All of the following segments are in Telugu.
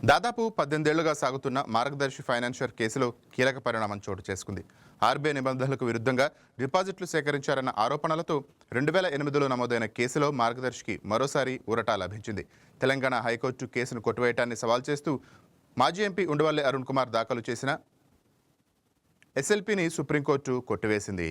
దాదాపు 18 ఏళ్లుగా సాగుతున్న మార్గదర్శి ఫైనాన్షియర్ కేసులో కీలక పరిణామం చోటు చేసుకుంది. ఆర్బీఐ నిబంధనలకు విరుద్ధంగా డిపాజిట్లు సేకరించారన్న ఆరోపణలతో 2008లో నమోదైన కేసులో మార్గదర్శికి మరోసారి ఊరట లభించింది. తెలంగాణ హైకోర్టు కేసును కొట్టివేయటాన్ని సవాల్ చేస్తూ మాజీ ఎంపీ ఉండవల్లి అరుణ్ కుమార్ దాఖలు చేసిన ఎస్ఎల్పీని సుప్రీంకోర్టు కొట్టివేసింది.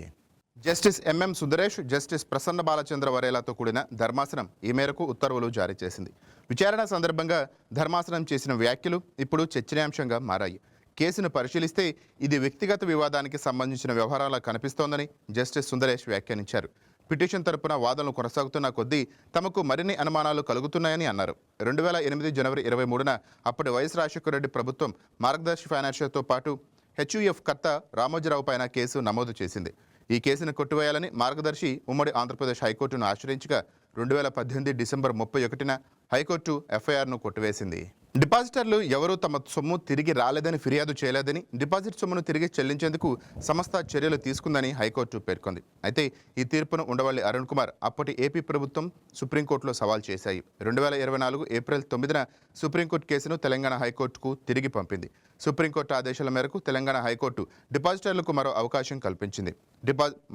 Justice MM Sundaresh, justice Prasanna Balachandra వరేలాతో కూడిన ధర్మాసనం ఈ మేరకు ఉత్తర్వులు జారీ చేసింది. విచారణ సందర్భంగా ధర్మాసనం చేసిన వ్యాఖ్యలు ఇప్పుడు చర్చనీయాంశంగా మారాయి. కేసును పరిశీలిస్తే ఇది వ్యక్తిగత వివాదానికి సంబంధించిన వ్యవహారాలా కనిపిస్తోందని జస్టిస్ సుందరేష్ వ్యాఖ్యానించారు. పిటిషన్ తరపున వాదనలు కొనసాగుతున్న కొద్దీ తమకు మరిన్ని అనుమానాలు కలుగుతున్నాయని అన్నారు. 2008 జనవరి 23న అప్పటి వైఎస్ రాజశేఖర రెడ్డి ప్రభుత్వం మార్గదర్శి ఫైనాన్షియర్తో పాటు హెచ్యుఎఫ్ కర్త రామోజీరావు పైన కేసు నమోదు చేసింది. ఈ కేసును కొట్టివేయాలని మార్గదర్శి ఉమ్మడి ఆంధ్రప్రదేశ్ హైకోర్టును ఆశ్రయించగా 2018 డిసెంబర్ 31న హైకోర్టు ఎఫ్ఐఆర్ను కొట్టివేసింది. డిపాజిటర్లు ఎవరూ తమ సొమ్ము తిరిగి రాలేదని ఫిర్యాదు చేయలేదని, డిపాజిట్ సొమ్మును తిరిగి చెల్లించేందుకు సంస్థ చర్యలు తీసుకుందని హైకోర్టు పేర్కొంది. అయితే ఈ తీర్పును ఉండవల్లి అరుణ్ కుమార్ అప్పటి ఏపీ ప్రభుత్వం సుప్రీంకోర్టులో సవాల్ చేశాయి. 2024 ఏప్రిల్ 9న సుప్రీంకోర్టు కేసును తెలంగాణ హైకోర్టుకు తిరిగి పంపింది. సుప్రీంకోర్టు ఆదేశాల మేరకు తెలంగాణ హైకోర్టు డిపాజిటర్లకు మరో అవకాశం కల్పించింది.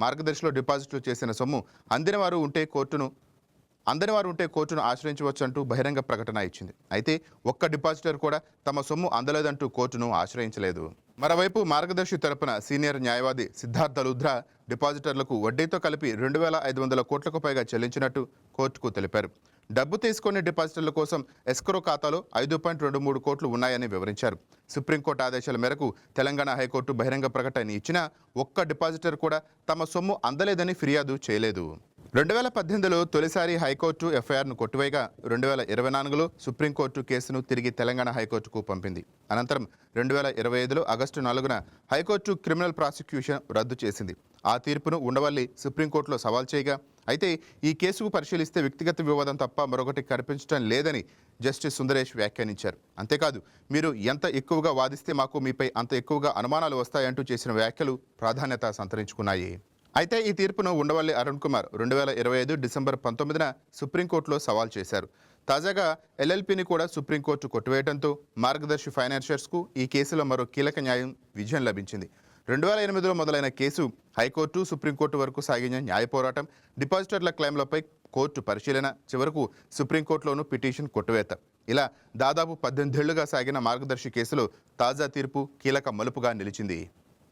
మార్గదర్శిలో డిపాజిట్లు చేసిన సొమ్ము అందిన వారు ఉంటే కోర్టును ఆశ్రయించవచ్చంటూ బహిరంగ ప్రకటన ఇచ్చింది. అయితే ఒక్క డిపాజిటర్ కూడా తమ సొమ్ము అందలేదంటూ కోర్టును ఆశ్రయించలేదు. మరోవైపు మార్గదర్శి తరపున సీనియర్ న్యాయవాది సిద్ధార్థ లుధ్రా డిపాజిటర్లకు వడ్డీతో కలిపి 2,500 కోట్లకు పైగా చెల్లించినట్టు కోర్టుకు తెలిపారు. డబ్బు తీసుకునే డిపాజిటర్ల కోసం ఎస్క్రో ఖాతాలో 5.23 కోట్లు ఉన్నాయని వివరించారు. సుప్రీంకోర్టు ఆదేశాల మేరకు తెలంగాణ హైకోర్టు బహిరంగ ప్రకటన ఇచ్చినా ఒక్క డిపాజిటర్ కూడా తమ సొమ్ము అందలేదని ఫిర్యాదు చేయలేదు. 2018లో తొలిసారి హైకోర్టు ఎఫ్ఐఆర్ను కొట్టివేయగా 2024లో సుప్రీంకోర్టు కేసును తిరిగి తెలంగాణ హైకోర్టుకు పంపింది. అనంతరం 2025లో ఆగస్టు 4న హైకోర్టు క్రిమినల్ ప్రాసిక్యూషన్ రద్దు చేసింది. ఆ తీర్పును ఉండవల్లి సుప్రీంకోర్టులో సవాల్ చేయగా, అయితే ఈ కేసుకు పరిశీలిస్తే వ్యక్తిగత వివాదం తప్ప మరొకటి కనిపించడం లేదని జస్టిస్ సుందరేష్ వ్యాఖ్యానించారు. అంతేకాదు, మీరు ఎంత ఎక్కువగా వాదిస్తే మాకు మీపై అంత ఎక్కువగా అనుమానాలు వస్తాయంటూ చేసిన వ్యాఖ్యలు ప్రాధాన్యత సంతరించుకున్నాయి. అయితే ఈ తీర్పును ఉండవల్లి అరుణ్ కుమార్ 2025 డిసెంబర్ 19న సుప్రీంకోర్టులో సవాల్ చేశారు. తాజాగా ఎల్ఎల్పీని కూడా సుప్రీంకోర్టు కొట్టివేయడంతో మార్గదర్శి ఫైనాన్షియర్స్కు ఈ కేసులో మరో కీలక విజయం లభించింది. 2008లో మొదలైన కేసు హైకోర్టు, సుప్రీంకోర్టు వరకు సాగిన న్యాయ పోరాటం, డిపాజిటర్ల క్లెయిమ్లపై కోర్టు పరిశీలన, చివరకు సుప్రీంకోర్టులోనూ పిటిషన్ కొట్టివేత, ఇలా దాదాపు 18 ఏళ్లుగా సాగిన మార్గదర్శి కేసులో తాజా తీర్పు కీలక మలుపుగా నిలిచింది.